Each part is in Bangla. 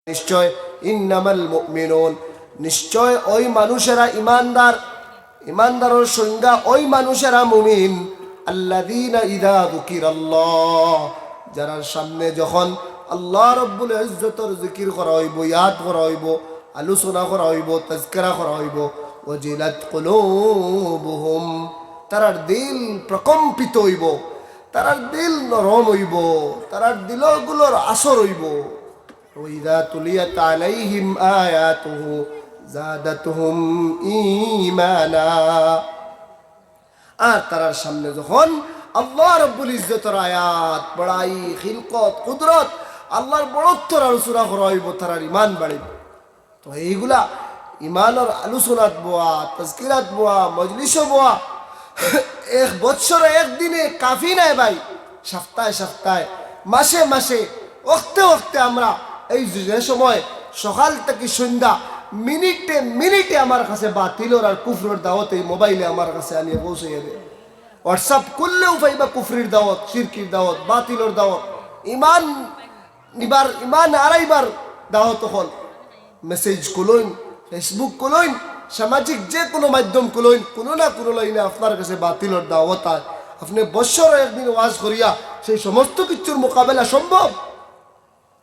নিশ্চয় ইন্নামাল মুমিনুন, নিশ্চয় ওই মানুষেরা ইমানদার। ইমানদারের সংজ্ঞা ওই মানুষেরা মুমিন আল্লাযীনা ইযা যুকিরাল্লাহ, যারা সামনে যখন আল্লাহ রাব্বুল ইজ্জতের জিকির করা হইব, ইয়াদ করা হইব, আলোচনা করা হইব, তাজকিরা করা হইব, ওয়াজিলাত কুলুবুহুম, তারার দিল প্রকম্পিত হইব, তারার দিল নরম হইব, তারার দিলগুলোর আসর হইব। وإذا تليت عليهم آياته زادتهم إيمانا, আর তারার সামনে যখন আল্লাহ রাব্বুল ইজ্জতের আয়াত, বড়াই, খিলকত, কুদরত, আল্লাহর বড়ত্বর আলোচনা করা হইব, তারার ইমান বাড়িব। তো এইগুলা ইমানের আলোচনাত বোয়া, তাজকিরাত বোয়া, মজলিসও বোয়া এক বৎসরে একদিনে কাফি নাই ভাই। সপ্তাহে সপ্তাহে, মাসে মাসে, ওক্তে ওক্তে আমরা এই যে সময় সকাল থেকে সন্ধ্যা মিনিটে মিনিটে আমার কাছে বাতিলর আর কুফরের দাওয়াত এই মোবাইলে আমার কাছে আনিয়ে পৌঁছে যাবে। হোয়াটসঅ্যাপ করলেও পাইবা কুফরির দাওয়াত, শিরকির দাওয়াত, বাতিলর দাওয়াত, ইমান নিবার, ইমান আড়াইবার দাওয়াত। হল মেসেজ কুলইন, ফেসবুক কুলইন, সামাজিক যে কোনো মাধ্যম কুলইন, কোনো না কোনো লাইনে আপনার কাছে বাতিলর দাওয়াত আয়। আপনি বৎসর একদিন ওয়াজ করিয়া সেই সমস্ত কিছুর মোকাবেলা সম্ভব?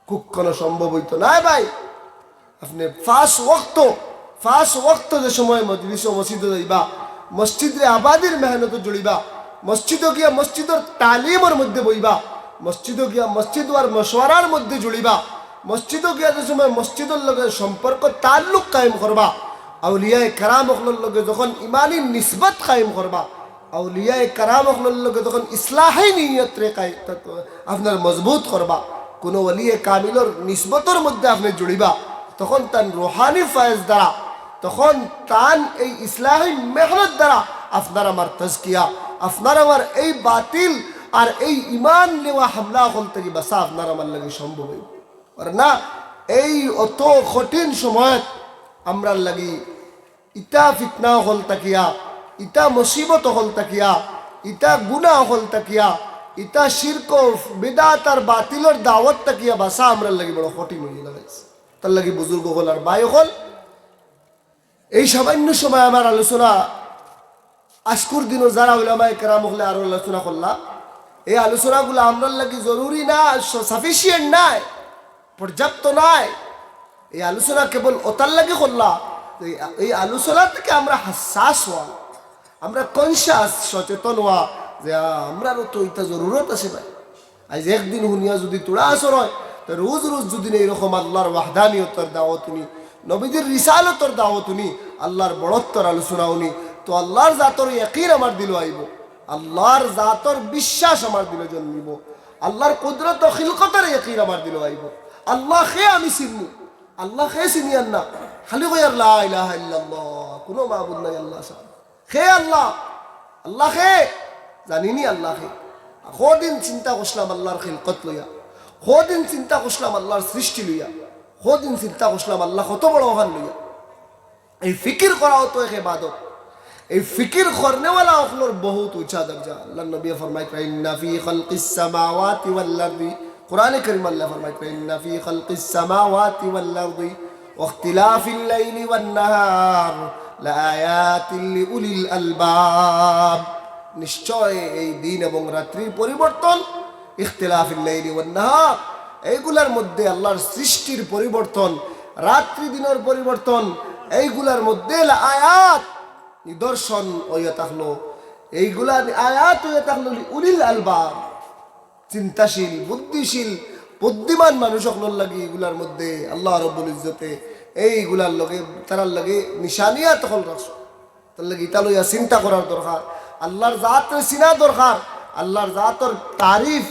কখনো সম্ভব হইতো না ভাই। আপনি ফাঁস ওক্ত যে সময় মজলিস ও মসজিদে যাইবা, মসজিদে আবাদির মেহনত জড়িবা, মসজিদে গিয়া মসজিদের তালিমের মধ্যে বইবা, মসজিদে গিয়া মসজিদ আর মশওয়ারার মধ্যে জড়িবা, মসজিদে গিয়া যে সময় মসজিদের লগে সম্পর্ক তাল্লুক কায়েম করবা, আউলিয়ায়ে কেরাম হকলের লগে যখন ইমানি নিসবত কায়েম করবা, আউলিয়ায়ে কেরাম হকলের লগে যখন ইসলাহি নিয়ত রে আপনার মজবুত করবা, কোনো ওলিয়ে কামিলর নিসবতর মধ্যে আপনি জুড়িবা, তখন তার রুহানি ফায়েজ দ্বারা, তখন তান এই ইসলাহি মেহনত দ্বারা আপনার আমার তাজকিয়া, আপনার আমার এই বাতিল আর এই ইমান নেওয়া হামলা হল থেকে বাসা আপনার আমার লাগে সম্ভব হইব। আর না এই অত কঠিন সময় আমরা লাগি ইটা ফিতনা হল তাকিয়া, ইটা মুসিবত হল তাকিয়া, ইটা গুনাহ হল তাকিয়া, ইটা শিরক বিদআত আর বাতিলের দাওয়াত তাকিয়া বাসা আমরা লাগি বড় কঠিন হয়ে লাগাইছে। তার লাগি বুজুর্গ হল আর ভাই হল এই সামান্য সময় আমার আলোচনা আজকুর দিনও যারা উলামায়ে কেরাম হলে আরো আলোচনা করলাম, এই আলোচনাগুলো আমরা লাগি জরুরি না, সাফিসিয়েন্ট নাই, পর্যাপ্ত নাই। এই আলোচনা কেবল ওতার লাগে করলাম, এই আলোচনা থেকে আমরা হাসাস হওয়া, আমরা কনসাস, সচেতন হওয়া যে আমরারও তো এটা জরুরত আছে ভাই। আজ একদিন শুনিয়া যদি তোরা আসর হয়, তো রোজ রোজ যদি এইরকম আল্লাহর ওয়াহদানিয়তের দাওয়াত উনি, নবীদের রিসালতের দাওয়াত উনি, আল্লাহর বড়ত্বর আলোচনা উনি, তো আল্লাহর জাতর ইয়াকিন আমার দিল আইব, আল্লাহর জাতর বিশ্বাস আমার দিলে জন্মিব, আল্লাহর কুদরত ও খিলকতের ইয়াকিন আমার দিল আইব। আল্লাহ খে আমি চিনমু, আল্লাহ খে চিনিয়ান না, খালি কই আর লা ইলাহা ইল্লাল্লাহ, কোনো মাবুদ নাই আল্লাহ ছাড়া। খে আল্লাহ, আল্লাহ খে জানিনি, আল্লাহ খে। কদিন চিন্তা করছিলাম আল্লাহর খিলকত লইয়া, কদিন চিন্তা করছিলাম আল্লাহর সৃষ্টি লইয়া, কদিন চিন্তা করছিলাম আল্লাহ কত বড় ওখান লইয়া। এই ফিকির করাও তো এক ইবাদত, এই ফিকির করনেওয়ালা ওগুলোর বহুত উঁচা দরজা। আল্লাহ নবী ফরমাইতে ইন্না ফি খালকিস সামাওয়াতি ওয়াল আরদি, কোরআনে কারীম আল্লাহ ফরমাইতে ইন্না ফি খালকিস সামাওয়াতি ওয়াল আরদি ওয়া ইখতিলাফিল লাইলি ওয়ান নাহার লাআয়াতিন লিউলিল আলবাব, নিশ্চয় এই দিন এবং রাত্রির পরিবর্তন, ইখতিলাফিল লাইলি ওয়ান নাহার, এইগুলার মধ্যে আল্লাহর সৃষ্টির পরিবর্তন, রাত্রি দিনের পরিবর্তন, এইগুলার মধ্যে আয়াত নিদর্শন হইয়া থাকলো, এইগুলা আয়াত হইয়া থাকলো উলিল আলবাব, চিন্তাশীল, বুদ্ধিশীল, বুদ্ধিমান মানুষ সকলের লাগে এগুলার মধ্যে আল্লাহ রাব্বুল ইজ্জতে এইগুলার লগে তারার লাগে নিশানিয়া তখন রাখছো। তার লাগে ইটা লইয়া চিন্তা করার দরকার, আল্লাহর জাতের চিনা দরকার, আল্লাহর জাতর তারিফ,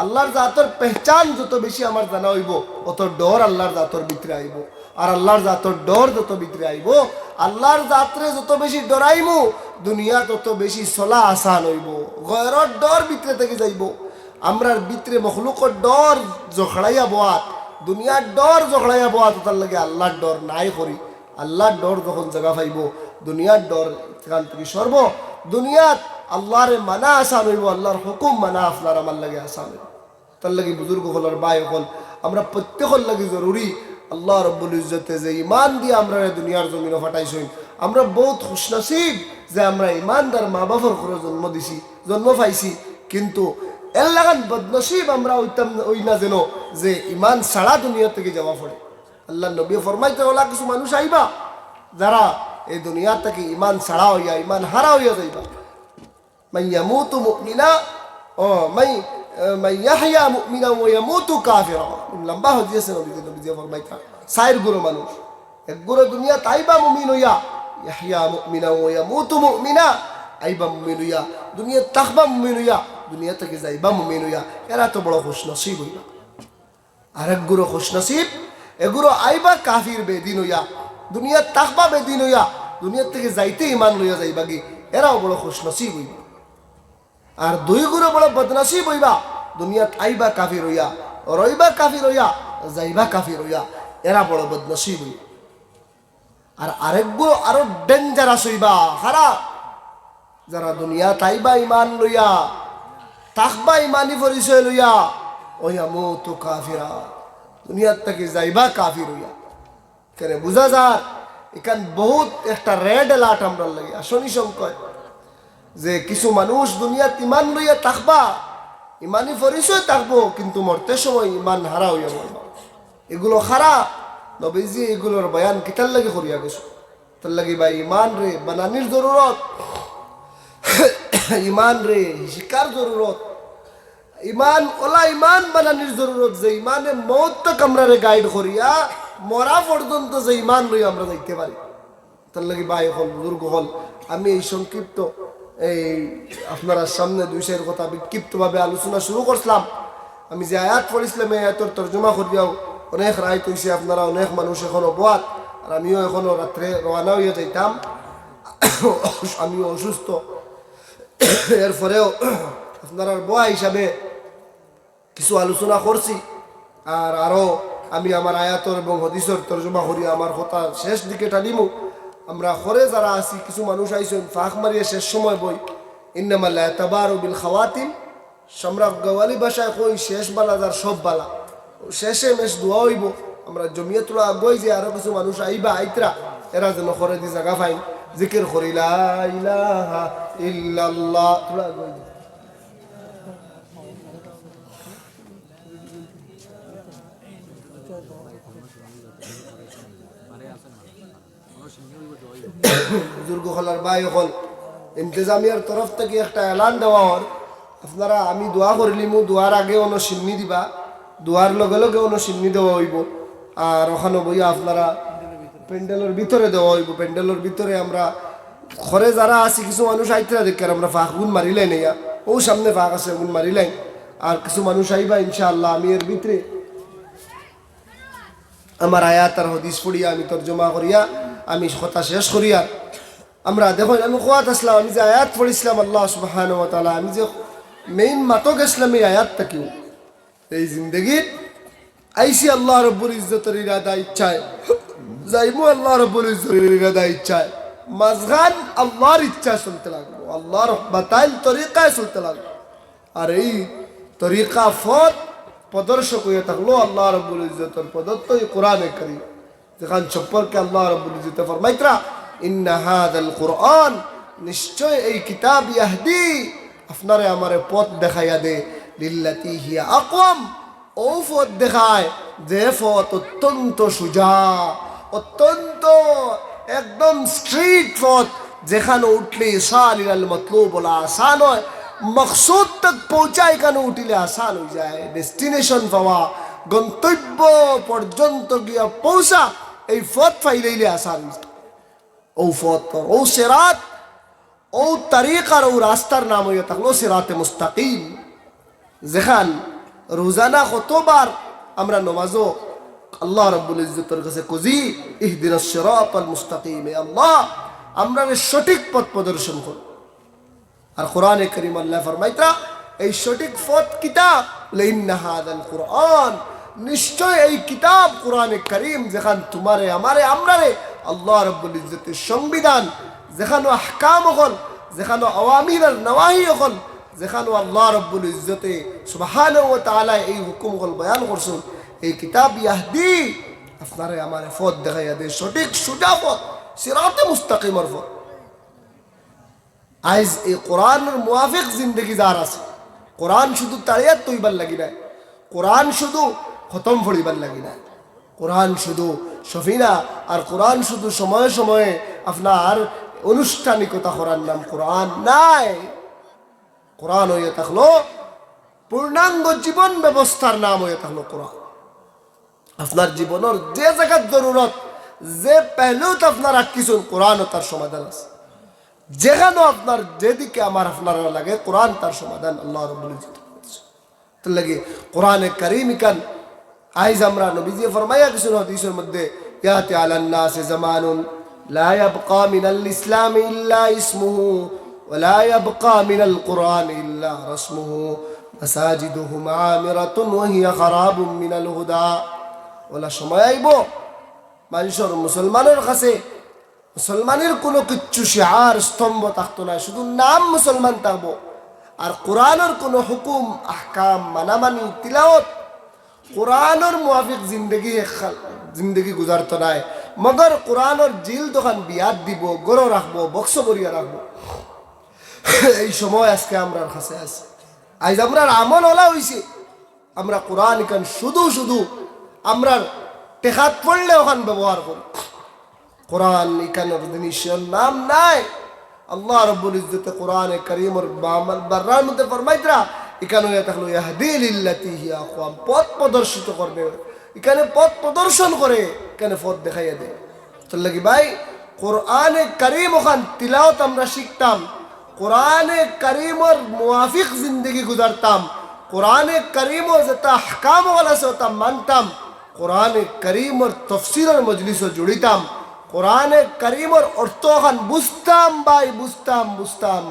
আল্লাহর জাতর পেহচান যত বেশি আমার জানা হইব, অত ডর আল্লাহর জাতর ভিতরে আইব। আর আল্লাহর জাতর ডর যত ভিতরে আইব, আল্লাহর জাতরে যত বেশি ডরাইমু, দুনিয়া তত বেশি চলা আসান হইব। গয়রর ডর ভিতরে থেকে যাইব, আমরার ভিতরে মখলুকর ডর জখড়াইয়া বোয়াত, দুনিয়ার ডর জখড়াইয়া বোয়াত, তার লাগে আল্লাহর ডর নাই করি। আল্লাহর ডর যখন জায়গা পাইব, দুনিয়ার ডর সেখান থেকে সর্ব, দুনিয়াত আল্লাহরে মানা আসান হইব, আল্লাহর হুকুম মানা আপনার আমার লাগে আসান হইব। তার লাগে বুজুর্গ হল আর বাই হল আমরা প্রত্যেকের লাগে জরুরি আল্লাহ রব্বুল ইজ্জতে যে ইমান দিয়ে আমরা দুনিয়ার জমিনে ফাটাইছেন, আমরা বহুত খুশনসিব যে আমরা ইমানদার মা বাবার ঘরে জন্ম পাইছি। কিন্তু এর লাগান বদনসিব আমরা ওই না যেন যে ইমান ছাড়া দুনিয়া থেকে যাওয়া পড়ে। আল্লাহ নবী ফরমাইতে ওলা কিছু মানুষ আইবা যারা এই দুনিয়া থেকে ইমান ছাড়া হইয়া ইমান হারা হইয়া যাইবা। মান ইয়ামুতু মুমিনা ও মান ইয়াহইয়া মুমিনা ওয়া ইয়ামুতু কাফিরা। লম্বা হদিসে নবী ফরমাইতা চার গুরু মানুষ, এক গুরু দুনিয়া তাইবা মুমিন হইয়া, ইয়াহইয়া মুমিনা ওয়া ইয়ামুতু মুমিনা, আইবা মুমিন হইয়া দুনিয়া তাকবা মুমিন হইয়া, দুনিয়া থেকে যাইবা মুমিন হইয়া। এরা তো বড় খুশনসিব হইবা। আরেক গুরু খুশনসিব এগুলো আইবা কাফির বেদিন হইয়া, দুনিয়া তাকবা বেদিন হইয়া, দুনিয়া থেকে যাইতে ইমান লইয়া যাইবা কি, এরাও বড় খুশনসিব হইবা। আর দুই গুরু বড় বদনসিব হইবা, দুনিয়াত আইবা কাফির হইয়া, রইবা কাফির হইয়া, যাইবা কাফির হইয়া, এরা বড় বদনসিব হইবা। আর আরেক গুরু আরো ডেঞ্জারাস হইবা হারা, যারা দুনিয়া তাইবা ইমান লইয়া, তাকবা ইমানি পরিচয় লইয়া, ওয়া মুতু কাফিরা, দুনিয়ার থেকে যাইবা কাফির হইয়া। কেন বুঝা যায় এখান বহুত একটা রেড অ্যালার্ট আমরা লাগে আসনি সংকট যে কিছু মানুষ দুনিয়াত ইমান লইয়া থাকবা, ইমানি পরিচয় থাকবো, কিন্তু মরতে সময় ইমান হারা হইয়া মরবা। এগুলো খারাপ। নবীজি এগুলোর বয়ান কিতার লাগে করিয়া গেছো, তার লাগে ভাই ইমান রে বানানির জরুরত, ইমান রে শিকার জরুরত, ইমান ওলা ইমান বানানির জরুরত যে ইমানে মৌত তক আমরা রে গাইড করিয়া মরা পর্যন্ত যে ইমান লই আমরা যাইতে পারি। তার লাগে ভাই হল বুজুর্গ হল, আমি এই সংক্ষিপ্ত এই আপনারা সামনে দুই চার কথা বিক্ষিপ্তভাবে আলোচনা শুরু করছিলাম। আমি যে আয়াত পড়িছিলাম এই আয়াতের তর্জমা করিয়াও অনেক রায় হয়েছে, আপনারা অনেক মানুষ এখন অবহাত, আর আমিও এখনো রাত্রে রওনা হইয়া যাইতাম, আমিও অসুস্থ। এরপরেও আপনারা বোয়া হিসাবে কিছু আলোচনা করছি, আর আরও আমি আমার আয়াতর এবং হদিসর তর্জমা করি আমার কথা শেষ দিকে টানিমু। আমরা ঘরে যারা আছি কিছু মানুষ আইসেন ফাঁক মারিয়ে শেষ সময় বই ইন্নামাল ইতাবারু বিল খাওয়াতিম, সম্রাট গওয়ালি ভাষায় কই শেষ বালা যার সব বালা, শেষে মেশ দোয়া হইব। আমরা জমিয়ে তোলা আগুয়াই যে আরো কিছু মানুষ আইবা আইতরা, এরা যেন ঘরে দি জায়গা পাইন জিকির করি লা ইলাহা ইল্লাল্লাহ তোলা আগুয়াই দি। বুজুর্গ হলার ভাই হল ইন্তেজামিয়ার তরফ থেকে একটা এলান দেওয়া হল, আপনারা আমি দোয়া করিলিমু, দোয়ার আগে অন্য সিন্নি দিবা, দোয়ার লগে লগে অন্য সিন্নি দেওয়া হইব। আর ওখানে বইয়া আপনারা প্যান্ডেলের ভিতরে দেওয়া হইব। প্যান্ডেলের ভিতরে আমরা ঘরে যারা আছি কিছু মানুষ আইতরা দেখে আমরা ফাঁক গুণ মারিলাই নেয়া, ও সামনে ফাঁক আছে গুণ মারিলাই, আর কিছু মানুষ আইবা ইনশাআল্লাহ। আমি এর ভিতরে আমার আয়াত আর হদিস পড়িয়া আমি তর্জমা করিয়া আমি কথা শেষ করিয়া আমরা দেখো আমি কোয়াত আসলাম, আমি যে আয়াত পড়িছিলাম আল্লাহ সুবহানাহু ওয়া তাআলা, আমি যে মেইন মাতো গেছিলাম এই আয়াতটা কিউ এই জিন্দগির আইসি আল্লাহ রব্বুল ইজ্জতের ইরাদা ইচ্ছায়, যাইমু আল্লাহ রব্বুল ইজ্জতের ইরাদা ইচ্ছায়, মাঝখান আল্লাহর ইচ্ছা চলতে লাগবো, আল্লাহর বাতাইল তরিকায় চলতে লাগবো। আর এই তরিকা ফত প্রদর্শক হয়ে থাকলো আল্লাহ রব্বুল ইজ্জতের প্রদত্ত এই কোরআনে কারীম, যেখান সম্পর্কে আল্লাহ রব্বুল ইজ্জত ফরমাইতরা ইন্না হাযাল কুরআন, নিশ্চয় এই কিতাব ইয়াহদি আপনারে আমারে পথ দেখাইয়া দে, লিল্লাতি হিয়া আকওয়াম, ও পথ দেখায় যে পথ অত্যন্ত সোজা, অত্যন্ত একদম স্ট্রিট পথ, যেখানে উঠলে ইসালিল মতলুব বলা আসান হয়, মকসুদ তক পৌঁছা এখানে উঠিলে আসান হয়ে যায়, ডেস্টিনেশন পাওয়া গন্তব্য পর্যন্ত গিয়া পৌঁছা এই পথ পাইলে আসান হয়ে যায়। ও পথ ও সিরাত ও তরিকার ও রাস্তার নাম হইয়া থাকলো সিরাতে মুস্তাকিম, যেখান রোজানা কতবার আমরা নমাজও আল্লাহ রাব্বুল ইজ্জতের কাছে কুজি ইহদিনাস সিরাতাল মুস্তাকিম, আল্লাহ আমরা সঠিক পথ প্রদর্শন করো। আর কোরআনে কারীম আল্লাহ ফরমাইতরা এই সঠিক পথ কিতাব, ইন্না হাযাল কুরআন, নিশ্চয় এই কিতাব কোরআনে কারীম, যেখান তোমারে আমারে আমরারে আল্লাহ রাব্বুল ইজ্জতের সংবিধান, যেখানে আহকাম হল, যেখানে আওয়ামির আর নওয়াহি হল, যেখানে আল্লাহ রাব্বুল ইজ্জতে সুবহানাহু ওয়া তাআলা এই হুকুম হল বয়ান করছেন, এই কিতাব ইয়াহদি আপনারে আমার পথ দেখাইয়া দে, সঠিক সোজা পথ, সিরাতে মুস্তাকিমর পথ। আইজ এই কোরআনের মুয়াফিক জিন্দগি যার আছে, কোরআন শুধু তাড়িয়া তৈবার লাগি নাই, কোরআন শুধু খতম ফড়িবার লাগি নাই, কোরআন শুধু সফিনা, আর কোরআন শুধু সময়ে সময়ে আপনার আনুষ্ঠানিকতা করার নাম কোরআন নাই। কোরআন হইয়া থাকলো পূর্ণাঙ্গ জীবন ব্যবস্থার নাম হয়ে থাকলো কোরআন। আপনার জীবনের যে জায়গার জরুরত, যে পেহলুত আপনার রাখিছুন, কোরআনও তার সমাধান আছে। যেখানে আপনার যেদিকে আমার আপনার লাগে, কোরআন তার সমাধান আল্লাহ রাব্বুল ইজ্জত করেছে। তো লাগে কোরআনে কারীম ইকান আইজ আমরা নবীজি ফরমাইয়া কিছু হাদিসের মধ্যে, ইয়াতি আলান নাস জামানুন লা ইয়াবকা মিনাল ইসলাম ইল্লা ইসমুহু ওয়া লা ইয়াবকা মিনাল কুরআন ইল্লা রাসমুহু মাসাজিদুহুম আমিরাতুন ওয়া হিয়া খারাবুম মিনাল হুদা। ওলা সময় আইব মানুষের মুসলমানের কাছে মুসলমানের কোনো কিচ্ছু শিআর স্তম্ভ থাকতো না, শুধু নাম মুসলমান থাকবো, আর কোরআনের কোনো হুকুম আহকাম মানামানি তিলাওয়াত কোরআনের মুআফিক জিন্দগি গুজারতো নাই। মগর কোরআনের জিল দোকান বিয়াদ দিব, গরো রাখবো, বক্স বরিয়া রাখবো। এই সময় আজকে আমরার কাছে আছে। আজ আমরার আমল ওলা হইছে, আমরা কোরআন ইকান শুধু শুধু আমরার টেকাত পড়লে ওখান ব্যবহার করি। কোরআন ইকানোর জিনিসের নাম নাই। আল্লাহ রাব্বুল ইজ্জতে কোরআনে কারীমের বারার মধ্যে ফরমাইতরা এখানে থাকলো ইয়াহদি লিল্লাতি হিয়া আকওয়াম, পথ প্রদর্শিত করবে, এখানে পথ প্রদর্শন করে, এখানে পথ দেখাইয়া দেয়। তো লাগি ভাই কোরআনে কারীম ওখান তিলাওয়াত আমরা শিখতাম, কোরআনে কারীমের মুআফিক জিন্দগি গুজারতাম, কোরআনে কারীমের যেটা আহকাম ওয়ালা আছে ওটা মানতাম, কোরআনে কারীমের তাফসীরের মজলিসে জড়িতাম, কোরআনে কারীমের অর্থ ওখান বুঝতাম ভাই, বুঝতাম।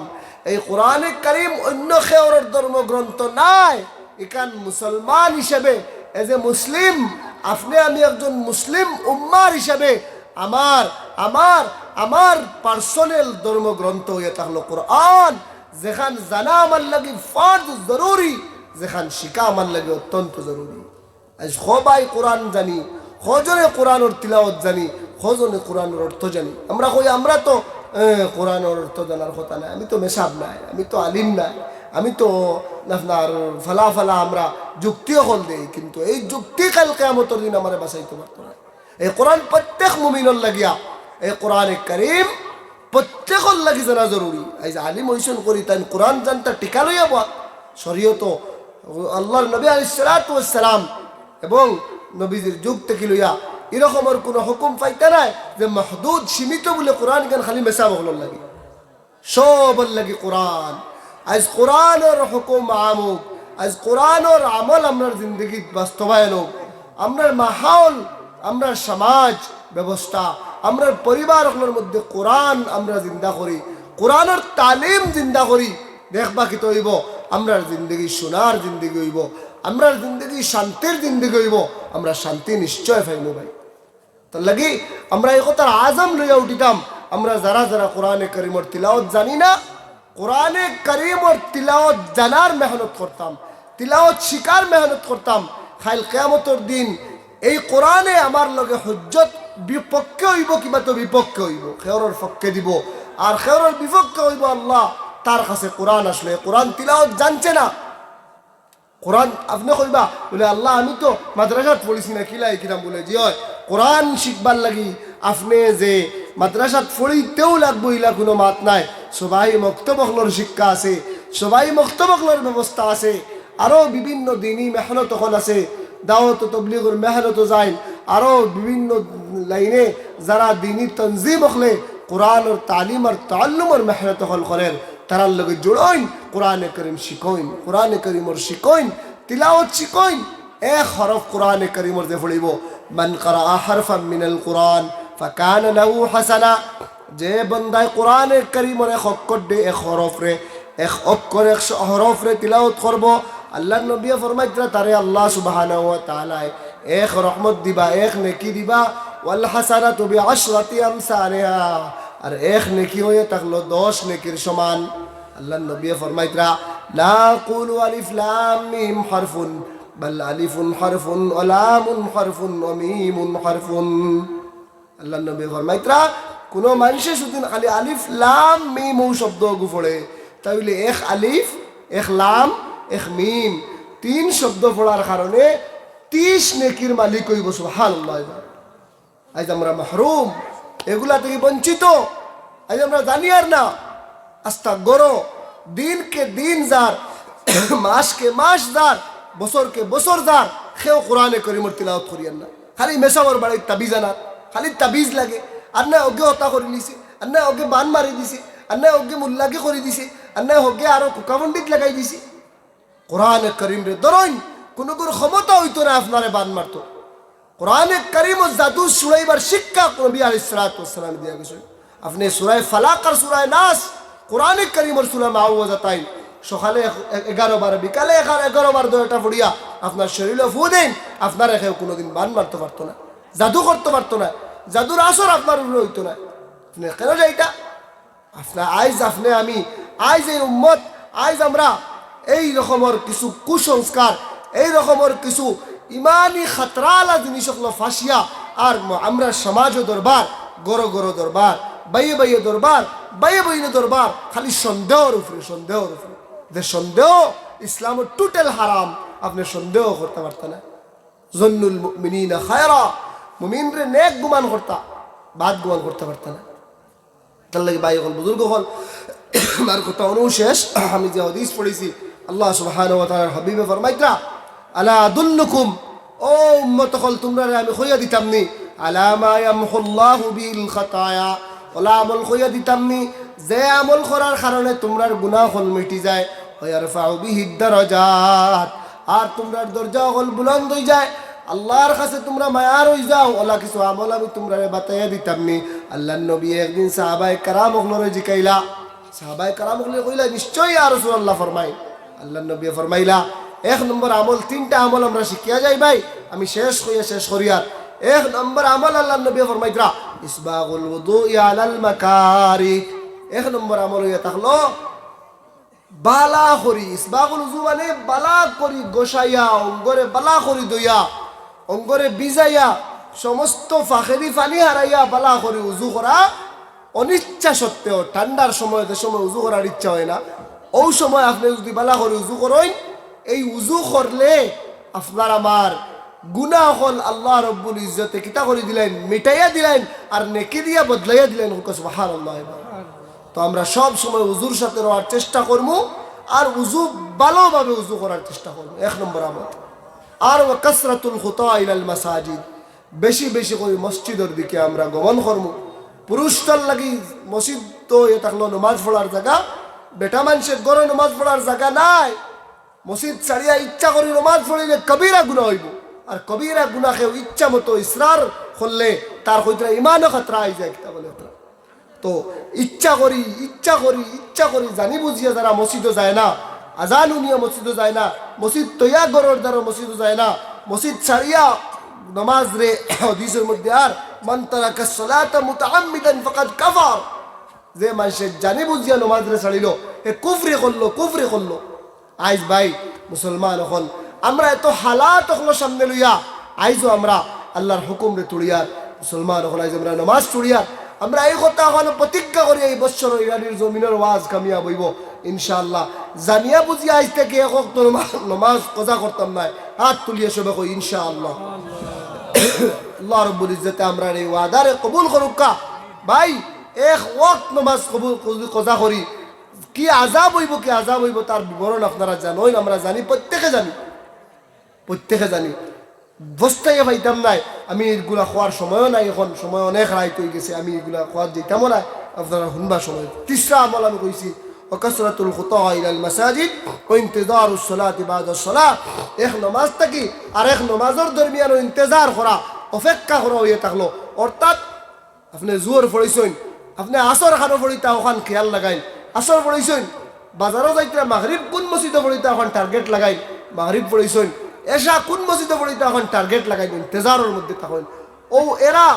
এই কোরআনে কারীম অন্য খেয়রের ধর্মগ্রন্থ নাই। এখান মুসলমান হিসেবে, এজ এ মুসলিম, আপনি আমি একজন মুসলিম উম্মার হিসেবে আমার আমার আমার পার্সোনাল ধর্মগ্রন্থ হয়ে থাকলো কোরআন, যেখান জানা আমার লাগে ফরজ জরুরি, যেখান শিখা আমার লাগে অত্যন্ত জরুরি। আজ সবাই কোরআন জানি, খজনে কোরআনের তিলাওয়াত জানি, খজনে কোরআনের অর্থ জানি। আমরা কই আমরা তো কোরআনের অর্থ জানার কথা নাই, আমি তো মেসাব নাই, আমি তো আলিম নাই, আমি তো আপনার ফালা আমরা যুক্তিও হল দেই, কিন্তু এই যুক্তি কাল কিয়ামতের দিন আমারে বাঁচাইতে পারতো না। এই কোরআন প্রত্যেক মুমিনের লাগিয়া, এই কোরআনে কারীম প্রত্যেকের লাগি জানা জরুরি। এই যে আলিম হইছেন করি তাই কোরআন জানতা টিকা লইয়া বল শরীয়ত আল্লাহর নবী আলাইহিস সালাতু ওয়াস সালাম এবং নবীজির যুগ থেকে লইয়া এরকমের কোনো হুকুম পাইতে নাই যে মাহদুদ সীমিত বলে কোরআন গান খালি মেসাব হল লাগে, সবর লাগে কোরআন। আজ কোরআনের হুকুম আমুক, আজ কোরআনের আমল আমরার জিন্দগি বাস্তবায়ন হোক, আমরার মাহৌল, আমরার সমাজ ব্যবস্থা, আমরার পরিবারগুলোর মধ্যে কোরআন আমরা জিন্দা করি, কোরআনের তালিম জিন্দা করি। দেখবা কি তো হইব আমরার জিন্দগি সোনার জিন্দগি হইব, আমরার জিন্দগি শান্তির জিন্দগি হইব, আমরা শান্তি নিশ্চয় পাইব ভাই। তার লাগি আমরা এই কথার আজম লইয়া উঠিতাম, আমরা যারা যারা কোরআনে কারীমের তিলাওয়াত জানি না, কোরআনে কারীমের তিলাওয়াত জানার মেহনত করতাম, তিলাওয়াত শিকার মেহনত করতাম। কাল কিয়ামতের দিন এই কোরআনে আমার লগে হুজ্জত বিপক্ষে হইব কিংবা তো বিপক্ষে হইব, খেয়রের পক্ষে দিব আর খেয়রের বিপক্ষে হইব আল্লাহ তার কাছে কোরআন আসলে। কোরআন তিলাওয়াত জানছে না, কোরআন আপনি কইবা বলে আল্লাহ আমি তো মাদ্রাসাত পড়িছি না, কিলাই কিরাম বলে জি হয় কোরআন শিখবার লাগি আপনি যে মাদ্রাসাত পড়িতেও লাগবো ইলা কোনো মাত নাই। সবাই মক্তবকলর শিক্ষা আছে, সবাই মক্তবকলর ব্যবস্থা আছে, আরও বিভিন্ন দিনই মেহনত তখন আছে, দাওয়াত তবলিগের মেহনত যায়, আরও বিভিন্ন লাইনে যারা দিনই তনজিম হলে কোরআনের তালিম আর তাল্লুমের মেহনত হল করেন, তারার লগে জোড়ইন কোরআনে কারীম শিকইন, কোরআনে কারীমের শিকইন, তিলাওয়াত শিকইন। এক হরফ কোরআনে কারীমের যে পড়িব, মান ক্বারা হারফাম মিনাল কোরআন ফাকানা লাহু হাসানা, যে বান্দায় কোরআনে কারীমের এক অক্ষর দে, এক হরফ রে, এক অক্ষর এক হরফ রে তিলাওয়াত করব, আল্লাহর নবী ফরমাইতরা তারে আল্লাহ সুবহানাহু ওয়া তাআলা এক রহমত দিবা, এক নেকি দিবা, ওয়াল হাসানাতু বিআশরাতি আমসালিহা, আর এক নেকি হয়ে থাকলো 10 নেকির সমান। আল্লাহর নবী ফরমাইতরা লা কুলু আলিফ লাম মিম হারফুন বাল আলিফুন হারফুন ওয়া লামুন হারফুন ওয়া মিমুন হারফুন। আল্লাহ নবী ফরমাইতরা কোন মানুষে শুধু খালি আলিফ লাম মিম শব্দ পড়ে তাহলে এক আলিফ এক লাম এক মিম 3 শব্দ পড়ার কারণে 30 নেকির মালিক হইব। সুবহানাল্লাহ। আজ আমরা মাহরুম, এগুলা থেকে বঞ্চিত। আজ আমরা জানি আর না। আস্তা গরো দিনকে দিন যার, মাসকে মাস যার, বছরকে বছর যার, সেও কোরআনে করিমর তিলাওয়াত করিয়ান না। খালি মেসাবর বাড়ির তাবিজ আনার, খালি তাবিজ লাগে। আর না অজ্ঞে হতা করে নিছে, আর না অজ্ঞে বান মারি দিছে, আর না অজ্ঞে মুল্লাকে করে দিছে, আর না অজ্ঞে আরো কুকাবন্ডিত লাগাই দিছে। কোরআনে করিম রে ধরুন, কোনো কোনো ক্ষমতা হইতো না আপনারে বান মারতো। কোরআনে করিম ও জাদু শুনাইবার শিক্ষা নবী আলাইহিস সালাতু ওয়াস সালাম দিয়া গেছে। আপনি সূরা ফালাক আর সূরা নাস, কোরআনে করিম আর সূরা মুআউযাতাইন সকালে 11 বার, বিকালে 11 বার দুইটা পড়িয়া আপনার শরীরে ফু দেন, আপনার কেউ কোনোদিন বান মারতে পারতো না, জাদু করতে পারতো না, জাদুর আসর আপনার উপরে হইতো না। আপনি কেন যাইটা আপনার আইজ আপনি আমি আইজ এই উম্মত, আইজ আমরা এই রকমের কিছু কুসংস্কার, এই রকমের কিছু ইমানি খাতরালা জিনিসগুলো ফাঁসিয়া আর আমরা সমাজ দরবার, গড় গড় দরবার, বাইয়ে বাইয়ে দরবার, বাইয়ে বাইয়ে দরবার, খালি সন্দেহর উপরে সন্দেহর উপরে। যে সন্দেহ ইসলামের টোটাল হারাম, আপনি সন্দেহ করতে পারতেন না। জন্নুল মুমিনিনা খায়রা, মুমিনরে নেক গুমান করতা, বাদ গুমান করতে পারতেন না। তার লাগে ভাই হল, বুজুর্গ হল, আমার কথা অনুশেষ। আমি যে হাদিস পড়েছি, আল্লাহ সুবহানাহু ওয়া তাআলার হাবিবে ফরমাইতরা, আলা আদুল্লুকুম, ও উম্মত হল, তোমরা আমি কইয়া দিতামনি, আলা মা ইয়ামহুল্লাহু বিল খাতায়া, ওলা আমল কইয়া দিতামনি যে আমল করার কারণে তোমরার গুনাহ হল মিটি যায়, ওয়ারফাউ বিহিদ দারাজাত, আর তোমরার দরজা হল বুলন্দ হই যায়, আল্লাহর কাছে তোমরা মায়ার হই যাও। ওলা কিছু আমল আমি তোমরারে বাতাইয়া দিতামনি। আল্লাহর নবী একদিন সাহাবায়ে কেরাম হলরে জিকাইলা, সাহাবায়ে কেরাম হলরে কইলা, নিশ্চয়ই ইয়া রাসূলুল্লাহ ফরমাই। আল্লাহর নবী ফরমাইলা, 1 নম্বর আমল, 3টা আমল আমরা শিখিয়া যাই ভাই, আমি শেষ করিয়ার। 1 নম্বর আমল আল্লাহর নবী ফরমাইতরা, ইসবাগুল ওযুই আলাল মাকারিহ। 1 নম্বর আমল হইয়া থাকলো বালা করি, ইসবাগুল ওযু মানে বালা করি গোসাইয়া, অঙ্গরে বালা করি দইয়া, অঙ্গরে বিজাইয়া, সমস্ত ফাখেরি ফানি হারাইয়া বালা করি উজু করা। অনিচ্ছা সত্ত্বেও ঠান্ডার সময়, যে সময় উজু করার ইচ্ছা হয় না, ওই সময় আপনি যদি বালা করে উজু করেন, এই উজু করলে আপনার আমার গুনাহ হল আল্লাহ রব্বুল ইজ্জতে কিতা করে দিলেন, মিটাইয়া দিলেন, আর নেকি দিয়া বদলাইয়া দিলেন। সুবহানাল্লাহ। তো আমরা সব সময় উজুর সাথে রওয়ার চেষ্টা করবো, আর উজু ভালোভাবে উজু করার চেষ্টা করবো। 1 নম্বর আমল। আর কাসরাতুল খুতা ইলাল মাসাজিদ, বেশি বেশি করে মসজিদের দিকে আমরা গমন করবো। পুরুষটার লাগি মসজিদ তো এ থাকলো নামাজ পড়ার জায়গা, বেটা মানুষের ঘরে নামাজ পড়ার জায়গা নাই। মসজিদ ছাড়িয়া ইচ্ছা করে নামাজ পড়িলে কবিরা গুনাহ হইব, আর কবিরা গুনাহ কেউ ইচ্ছা মতো ইসরার করলে তার হইতে ইমানও খাতরা আই যায়। কিতা বলে তো ইচ্ছা করি জানি বুঝিয়া যারা মসজিদে যায় না, আজান উনিয়া মসজিদে যায় না, মসজিদ তৈয়া গড়র দ্বারা মসজিদে যায় না, মসজিদ ছাড়িয়া নামাজ রে, হাদিসের মধ্যে আর মান তারাকা সালাতা মুতাআম্মিদান ফাকাদ কাফার, যে মানুষে জানি বুঝিয়া নামাজ রে ছাড়িল, এ কুফরি করলো। আইজ ভাই মুসলমান হল, আমরা এত হালাত হলো সামনে লইয়া, আইজও আমরা আল্লাহর হুকুম রে তুড়িয়ার মুসলমান হল, আইজ আমরা নামাজ তুড়িয়ার। আমরা এই কথা ওখানে প্রতিজ্ঞা করি, এই বছর ইরানির জমিনের ওয়াজ কামিয়া বইব ইনশাআল্লাহ। জানিয়া বুঝিয়া আইজ থেকে এক ওয়াক্ত নামাজ কজা করতাম না, হাত তুলিয়ে সবে কই ইনশাআল্লাহ। আল্লাহ রব্বুল ইজ্জতে আমরা এই ওয়াদারে কবুল করুকা। ভাই 1 ওয়াক্ত নামাজ কবুল কজা করি, কি আযাব হইব তার বিবরণ আপনারা জানেন, আমরা জানি, প্রত্যেকে জানি। বস্তায় পাইতাম নাই, আমি এগুলা খাওয়ার সময়ও নাই, এখন সময় অনেক রাইত হয়ে গেছে, আমি এগুলা খাওয়ার যেতামও নাই, আপনারা শুনবার সময়। 3টা আমল আমি কইছি, ওয়াকাসরাতুল খুতা ইলাল মাসাজিদ ওয়া ইনতিজারুস সালাতি বাদাস সালাহ। 1 নামাজ থাকি আর 1 নামাজের দরমিয়ান ইন্তজার করা, অপেক্ষা করা হয়ে থাকলো। অর্থাৎ আপনি জোর পড়িছেন, আপনি আসর খানো পড়িতা ওখান খেয়াল লাগাইন, আসর পড়িছেন, বাজারও যাইতে মাগরিব কোন মসজিদে পড়িতা ওখান টার্গেট লাগাইন, মাগরিব পড়িছেন, এশা কোন মসজিদে পড়িতা ওখান টার্গেট লাগাইন, ইন্তজারের মধ্যে থাকেন। ও এরা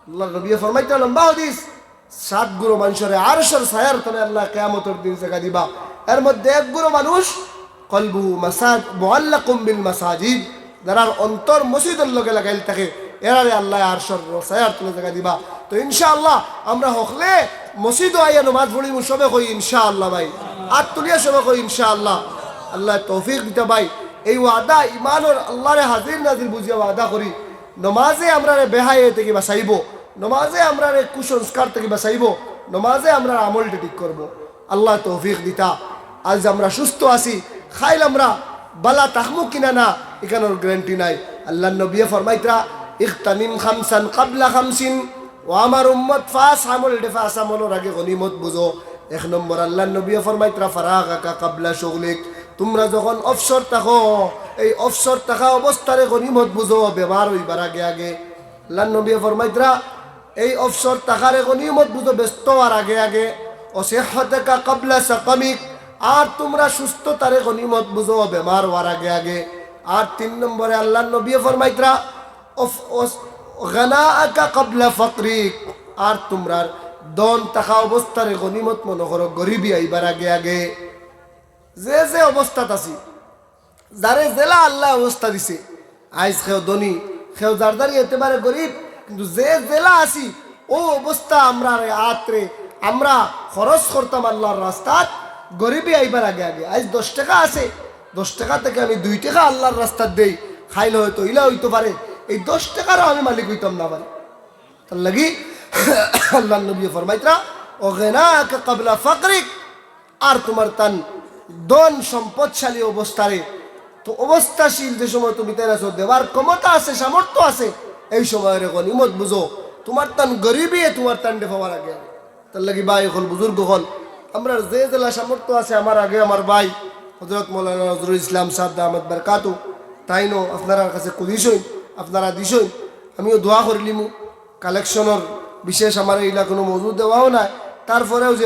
আল্লাহ নবী ফরমাইতে লম্বা হাদিস, 7 গুরু মানুষের আরশের ছায়ার তলে আল্লাহ কিয়ামতের দিন জায়গা দিবা। এর মধ্যে 1 গুরু মানুষ কলবুহু মুআল্লাকুম বিল মাসাজিদ, যারার অন্তর মসজিদের লগে লাগাইল থাকে এরারে আল্লাহ আরশের ছায়ার তলে জায়গা দিবা। তো ইনশাআল্লাহ আমরা হকলে মসজিদও আইয়া নামাজ পড়িমু সবে কই ইনশাআল্লাহ ভাই, আর তুলিয়া সবে কই ইনশাআল্লাহ। আল্লাহ তৌফিক দিতে ভাই। এই ওয়াদা ইমানর আল্লাহরে হাজির নাজির বুঝিয়া ওয়াদা করি, নমাজে আমরা বেহায়ে থেকে বাঁচাইব, নমাজে আমরা কুসংস্কার থেকে বাঁচাইব, নমাজে আমরা আমলটা ঠিক করব। আল্লাহ তৌফিক দিতা। আজ আমরা সুস্থ আছি, খাইল আমরা বালা তাহমু কিনা না এখানোর গ্যারান্টি নাই। আল্লাহ নবী ফরমাইতরা ইখতানিম খামসান কাবলা খামসিন, ও আমার উম্মত ফাস আমল ফাস আমলের আগে গনিমত বুঝো। 1 নম্বর আল্লাহ নবী ফরমাইতরা ফারাগাকা কাবলা শুগলিক, তোমরা যখন অবসর থাকো এই অবসর থাকা অবস্থারে গনিমত বুঝো, বেমার হইবার আগে আগে। আল্লাহ নবী ফরমাইতরা এই অবসর থাকারে গনিমত বুঝো ব্যস্ত হওয়ার আগে আগে। ও সিহ্হাতাকা কাবলা সাকামিক, আর তোমরা সুস্থ তারে গনিমত বুঝো বেমার হওয়ার আগে আগে। আর 3 নম্বরে আল্লাহ নবী ফরমাইতরা গানাআকা কাবলা ফাকরিক, আর তোমরা দন থাকা অবস্থারে গনিমত মনে করো গরিবী আইবার আগে আগে। যে যে অবস্থাত আছি, যারে জেলা আল্লাহ অবস্থা দিছে, আইজ খেও ধনী খেও যারদারি হতে পারে গরিব, কিন্তু যে জেলা আছি ও অবস্থা আমরা আত্রে আমরা খরচ করতাম আল্লাহর রাস্তাত গরিবী আইবার আগে আগে। আজ 10 টাকা আছে, 10 টাকা থেকে আমি 2 টাকা আল্লাহর রাস্তাত দেই, খাইলে হয়তো ইলা হইতে পারে, এই 10 টাকারও আমি মালিক হইতাম না পারে। তার লাগি আল্লাহ নবী ফরমাইতরা ও গনাকা কাবলা ফাকরিক, আর তোমার তান ধন সম্পদশালী অবস্থারে, তো অবস্থাশীল যে সময় তুমি তাই আছো, দেওয়ার ক্ষমতা আছে সামর্থ্য আছে, এই সময়ের গনিমত বুঝো। তোমার তান গরিবী তোমার তান দেখাবার আগে আগে। তার লাগি ভাই হল বুজুর্গ হল, আমরা যে জেলা সামর্থ্য আছে, আমার আগে আমার ভাই হযরত মাওলানা নজরুল ইসলাম সাহেব দামাত বারকাতু তাইনো আপনার কাছে কুদিছই, আপনারা দিছই, আমিও দোয়া করিলিমু। কালেকশনের বিশেষ আমার এইলা কোনো মজুদ দেওয়াও নাই, তারপরেও যে